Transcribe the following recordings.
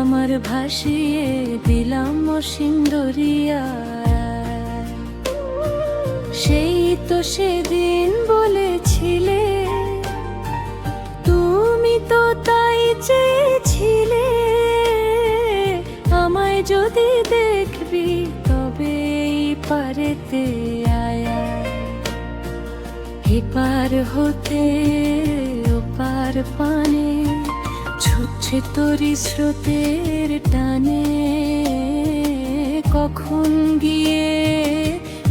আমার ভাসিয়ে দিলাম অসীম দরিয়া। সেই তো সেদিন বলেছিলে, তুমি তো তাই চেয়েছিলে, আমায় যদি দেখবি তবে এই পারেতে আয়া। এপার হতে ওপার পানে ছুটছে তরি স্রোতের টানে, কখন গিয়ে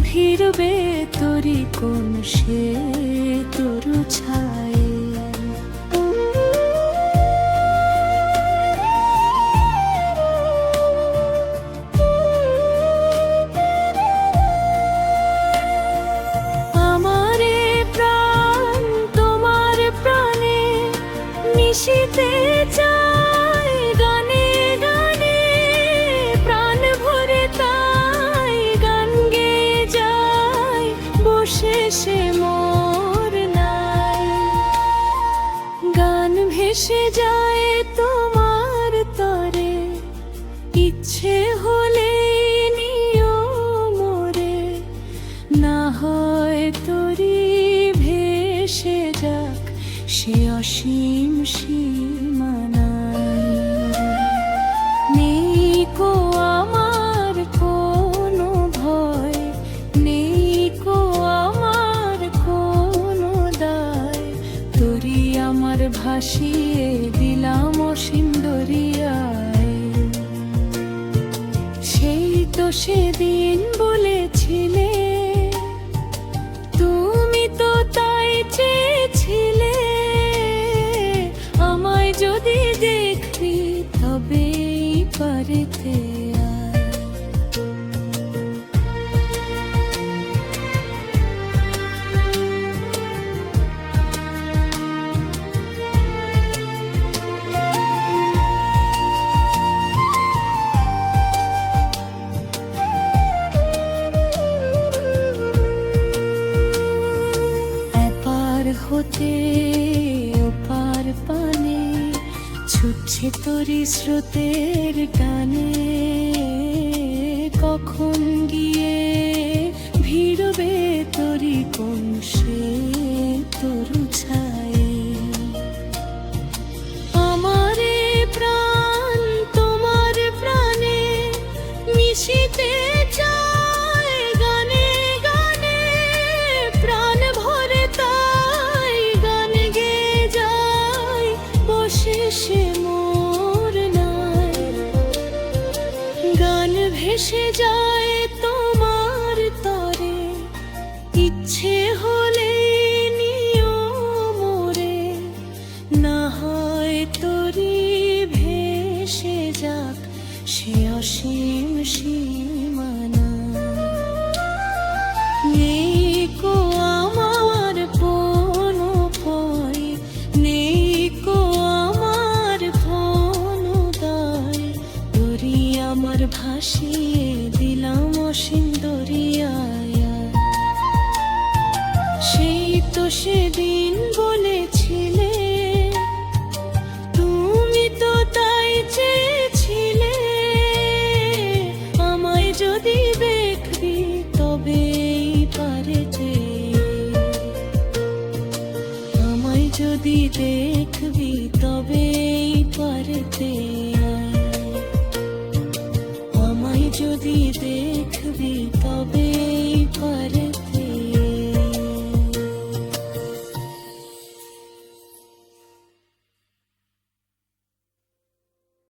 ভিড়বে তরি কোন সে তরু ছায়ে। আমারে প্রাণ তোমার প্রাণে মিশিতে চাই, গানে গানে প্রাণ ভরে তাই গান গেয়ে যাই, বসে সে মোর নাই। গান ভেসে যায় তোমার তরে, ইচ্ছে হলে নিও মোরে, না হয় তরি ভেসে যাক সে অসীম সীমানায়। নেই কো আমার কোনো ভয়, নেই কো আমার কোনো দায়, তরি আমার ভাসিয়ে দিলাম অসীম দরিয়ায়। সেই তো সেদিন বলেছিলে, তুমি তো তাই চেয়েছিলে, আমায় যদি দেখবি তবে এই পারেতে আয়। হতে ওপার পানে ছুটছে তরি স্রোতের টানে, কখন গিয়ে ভিড়বে তরি কোন সে তরু ছায়ে। আমারে প্রাণ তোমার প্রাণে মিশিতে চায়, গানে গানে প্রাণ ভরে তাই গান গেয়ে যাই, বসে সে মোর নাই। গান ভেসে যায় তোমার তরে, ইচ্ছে হলে নিও মোরে, না হয় তরি ভেসে যাক সে অসীম সীমানা। নেই কো আমার কোনো ভয়, নেই কো আমার কোনো দায়, তরি আমার ভাসিয়ে দিলাম অসীম দরিয়ায়। সেই তো সেদিন বলেছিলে, তুমি তো তাই চেয়েছিলে, আমায় যদি দেখবি তবে এই পারেতে, আমায় যদি দেখবি তবে এই পারেতে আয়। আমায় যদি দেখবি তবে এই পারে